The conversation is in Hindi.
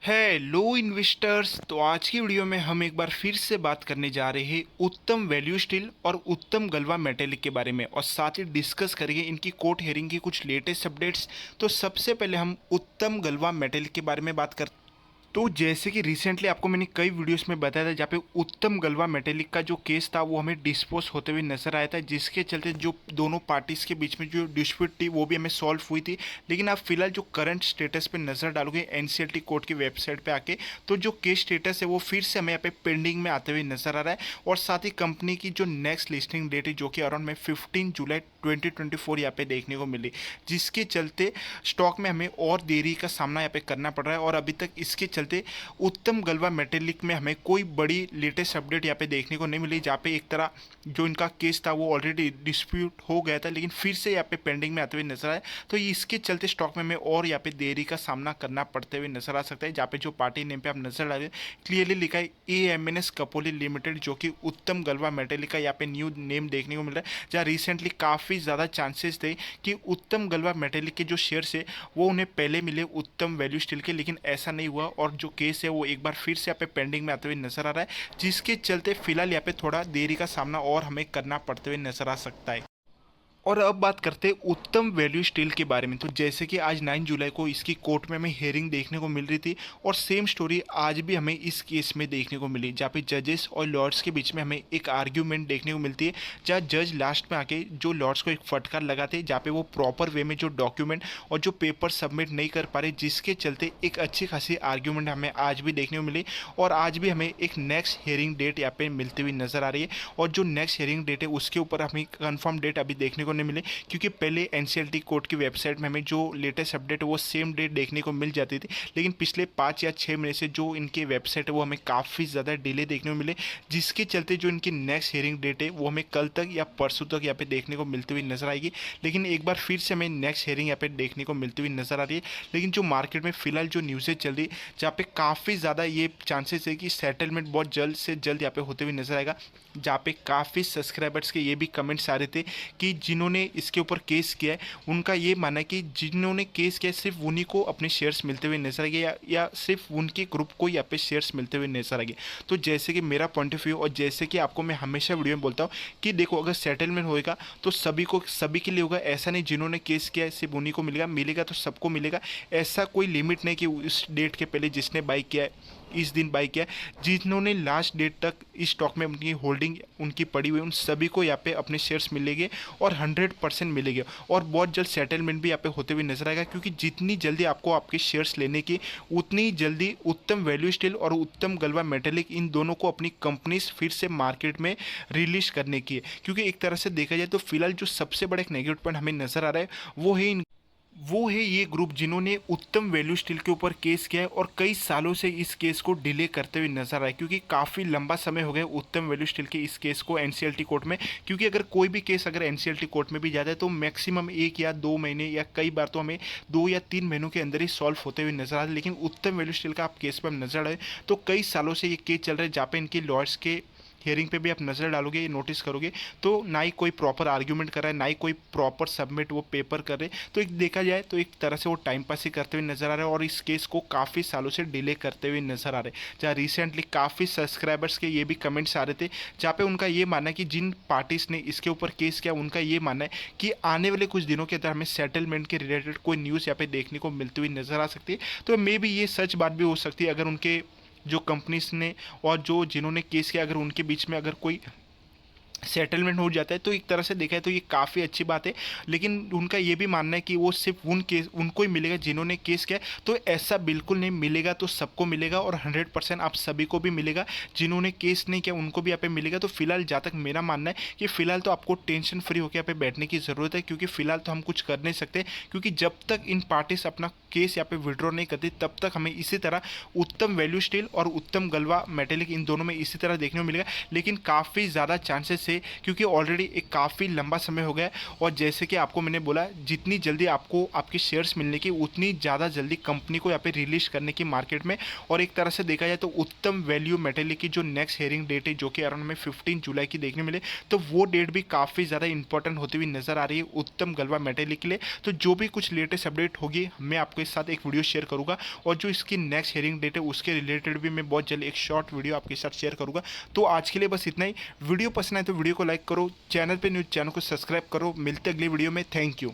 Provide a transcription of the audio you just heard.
Hello investors. तो आज की वीडियो में हम एक बार फिर से बात करने जा रहे हैं उत्तम वैल्यू स्टील और उत्तम गलवा मेटेलिक के बारे में और साथ ही डिस्कस करेंगे इनकी कोर्ट हेयरिंग की कुछ लेटेस्ट अपडेट्स। तो सबसे पहले हम उत्तम गलवा मेटेलिक के बारे में बात करते। तो जैसे कि रिसेंटली आपको मैंने कई वीडियोस में बताया था जहाँ पे उत्तम गलवा मेटेलिक का जो केस था वो हमें डिस्पोज होते हुए नजर आया था, जिसके चलते जो दोनों पार्टीज के बीच में जो डिस्प्यूट थी वो भी हमें सॉल्व हुई थी। लेकिन आप फिलहाल जो करंट स्टेटस पे नज़र डालोगे एनसीएलटी कोर्ट की वेबसाइट पे आके, तो जो केस स्टेटस है वो फिर से हमें यहाँ पे पेंडिंग में आते हुए नजर आ रहा है। और साथ ही कंपनी की जो नेक्स्ट लिस्टिंग डेट है जो कि अराउंड में 15 जुलाई 2024 यहाँ पे देखने को मिली, जिसके चलते स्टॉक में हमें और देरी का सामना यहाँ पे करना पड़ रहा है। और अभी तक इसके चलते उत्तम गलवा मेटेलिक में हमें कोई बड़ी लेटेस्ट अपडेट यहाँ पे देखने को नहीं मिली, जहाँ पे एक तरह जो इनका केस था वो ऑलरेडी डिस्प्यूट हो गया था लेकिन फिर से यहाँ पे पेंडिंग में आते हुए नजर आए। तो इसके चलते स्टॉक में हमें और यहाँ पे देरी का सामना करना पड़ते हुए नजर आ सकता है, जहाँ पे जो पार्टी नेम पे आप नजर डालें क्लियरली लिखा है AMNS कपोली लिमिटेड, जो कि उत्तम गलवा मेटेलिक का यहाँ पे न्यू नेम देखने को मिल रहा है। जहाँ रिसेंटली काफ़ी ज़्यादा चांसेस थे कि उत्तम गलवा मेटेलिक के जो शेयर्स है वो उन्हें पहले मिले उत्तम वैल्यू स्टील के, लेकिन ऐसा नहीं हुआ और जो केस है वो एक बार फिर से यहाँ पे पेंडिंग में आते हुए नजर आ रहा है, जिसके चलते फिलहाल यहाँ पे थोड़ा देरी का सामना और हमें करना पड़ते हुए नजर आ सकता है। और अब बात करते हैं उत्तम वैल्यू स्टील के बारे में। तो जैसे कि आज 9 जुलाई को इसकी कोर्ट में हमें हियरिंग देखने को मिल रही थी और सेम स्टोरी आज भी हमें इस केस में देखने को मिली, जहाँ पे जजेस और लॉर्ड्स के बीच में हमें एक आर्ग्यूमेंट देखने को मिलती है, जहाँ जज लास्ट में आके जो लॉर्ड्स को एक फटकार लगाते हैं, जहाँ पे वो प्रॉपर वे में जो डॉक्यूमेंट और जो पेपर सबमिट नहीं कर पा रहे, जिसके चलते एक अच्छी खासी आर्ग्यूमेंट हमें आज भी देखने को मिली। और आज भी हमें एक नेक्स्ट हियरिंग डेट यहाँ पे मिलती हुई नजर आ रही है और जो नेक्स्ट हियरिंग डेट है उसके ऊपर हमें कंफर्म डेट अभी देखने को नहीं मिले, क्योंकि पहले एनसीएलटी कोर्ट की वेबसाइट में हमें जो लेटेस्ट अपडेट है वो सेम डेट देखने को मिल जाती थी, लेकिन पिछले 5 या 6 महीने से जो इनकी वेबसाइट है वो हमें काफ़ी ज़्यादा डिले देखने को मिले, जिसके चलते जो इनकी नेक्स्ट हियरिंग डेट है वो हमें कल तक या परसों तक यहाँ पे देखने को मिलती हुई नजर आएगी। लेकिन एक बार फिर से हमें नेक्स्ट हियरिंग यहाँ पे देखने को मिलती हुई नजर आ रही है। लेकिन जो मार्केट में फिलहाल जो न्यूज़ेज चल रही है जहाँ पे काफ़ी ज़्यादा ये चांसेस है कि सेटलमेंट बहुत जल्द से जल्द यहाँ पे होते हुए नजर आएगा, जहाँ पे काफ़ी सब्सक्राइबर्स के ये भी कमेंट्स आ रहे थे कि जिन्होंने इसके ऊपर केस किया है उनका ये मानना है कि जिन्होंने केस किया है सिर्फ उन्हीं को अपने शेयर्स मिलते हुए नजर आएंगे या सिर्फ उनके ग्रुप को यहाँ पे शेयर्स मिलते हुए नजर आएंगे। तो जैसे कि मेरा पॉइंट ऑफ व्यू और जैसे कि आपको मैं हमेशा वीडियो में बोलता हूँ कि देखो, अगर सेटलमेंट होएगा तो सभी के लिए होगा, ऐसा नहीं जिन्होंने केस किया है सिर्फ उन्हीं को मिलेगा तो सबको मिलेगा। ऐसा कोई लिमिट नहीं कि उस डेट के पहले जिसने बाई किया है इस दिन बाई किया, जिन्होंने लास्ट डेट तक इस स्टॉक में उनकी होल्डिंग उनकी पड़ी हुई उन सभी को यहाँ पे अपने शेयर्स मिलेंगे और 100% मिलेंगे। और बहुत जल्द सेटलमेंट भी यहाँ पे होते हुए नजर आएगा, क्योंकि जितनी जल्दी आपको आपके शेयर्स लेने की उतनी जल्दी उत्तम वैल्यू स्टील और उत्तम गलवा मेटेलिक इन दोनों को अपनी कंपनीज फिर से मार्केट में रिलीज करने की है। क्योंकि एक तरह से देखा जाए तो फिलहाल जो सबसे बड़ा एक नेगेटिव पॉइंट हमें नजर आ रहा है वो है ये ग्रुप जिन्होंने उत्तम वैल्यू स्टील के ऊपर केस किया है और कई सालों से इस केस को डिले करते हुए नजर आए, क्योंकि काफ़ी लंबा समय हो गया उत्तम वैल्यू स्टील के इस केस को एनसीएलटी कोर्ट में। क्योंकि अगर कोई भी केस अगर एनसीएलटी कोर्ट में भी जाता है तो मैक्सिमम 1 या 2 महीने या कई बार तो हमें 2 या 3 महीनों के अंदर ही सॉल्व होते हुए नजर आता है। लेकिन उत्तम वैल्यू स्टील का आप केस पर नजर आए तो कई सालों से ये केस चल रहा है, जहाँ पे इनके लॉयर्स के हियरिंग पे भी आप नज़र डालोगे, ये नोटिस करोगे तो ना ही कोई प्रॉपर आर्ग्यूमेंट कर रहा है, ना ही कोई प्रॉपर सबमिट वो पेपर कर रहे। तो एक देखा जाए तो एक तरह से वो टाइम पास ही करते हुए नजर आ रहे हैं और इस केस को काफ़ी सालों से डिले करते हुए नजर आ रहे हैं। जहाँ रिसेंटली काफ़ी सब्सक्राइबर्स के ये भी कमेंट्स आ रहे थे, जहाँ पे उनका ये मानना है कि जिन पार्टीज ने इसके ऊपर केस किया उनका ये मानना है कि आने वाले कुछ दिनों के अंदर हमें सेटलमेंट के रिलेटेड कोई न्यूज़ यहाँ पे देखने को मिलती हुई नजर आ सकती है। तो मे बी ये सच बात भी हो सकती है, अगर उनके जो कंपनीज ने और जो जिन्होंने केस किया अगर उनके बीच में अगर कोई सेटलमेंट हो जाता है तो एक तरह से देखा है तो ये काफ़ी अच्छी बात है। लेकिन उनका ये भी मानना है कि वो सिर्फ उनको ही मिलेगा जिन्होंने केस किया है। तो ऐसा बिल्कुल नहीं, मिलेगा तो सबको मिलेगा और 100% आप सभी को भी मिलेगा, जिन्होंने केस नहीं किया उनको भी यहाँ पे मिलेगा। तो फिलहाल जहाँ तक मेरा मानना है कि फिलहाल तो आपको टेंशन फ्री होकर यहाँ पे बैठने की ज़रूरत है, क्योंकि फिलहाल तो हम कुछ कर नहीं सकते, क्योंकि जब तक इन पार्टीज अपना केस यहाँ पे विड्रॉ नहीं करती तब तक हमें इसी तरह उत्तम वैल्यू स्टील और उत्तम गलवा मेटेलिक इन दोनों में इसी तरह देखने को मिलेगा। लेकिन काफ़ी ज़्यादा चांसेस है से, क्योंकि ऑलरेडी एक काफ़ी लंबा समय हो गया है। और जैसे कि आपको मैंने बोला, जितनी जल्दी आपको आपके शेयर्स मिलने की, उतनी ज़्यादा जल्दी कंपनी को यहाँ पे रिलीज करने की मार्केट में। और एक तरह से देखा जाए तो उत्तम वैल्यू मेटेलिक की जो नेक्स्ट हेयरिंग डेट है, जो कि अराउंड में 15 जुलाई की देखने मिले, तो वो डेट भी काफ़ी ज़्यादा इंपॉर्टेंट होती हुई नजर आ रही है उत्तम गलवा मेटेलिक के लिए। तो जो भी कुछ लेटेस्ट अपडेट होगी, मैं आपके साथ एक वीडियो शेयर करूंगा, और जो इसकी नेक्स्ट हेयरिंग डेट है उसके रिलेटेड भी मैं बहुत जल्द एक शॉर्ट वीडियो आपके साथ शेयर करूंगा। तो आज के लिए बस इतना ही। वीडियो पसंद आए तो वीडियो को लाइक करो, चैनल पे न्यू चैनल को सब्सक्राइब करो। मिलते अगली वीडियो में। Thank you.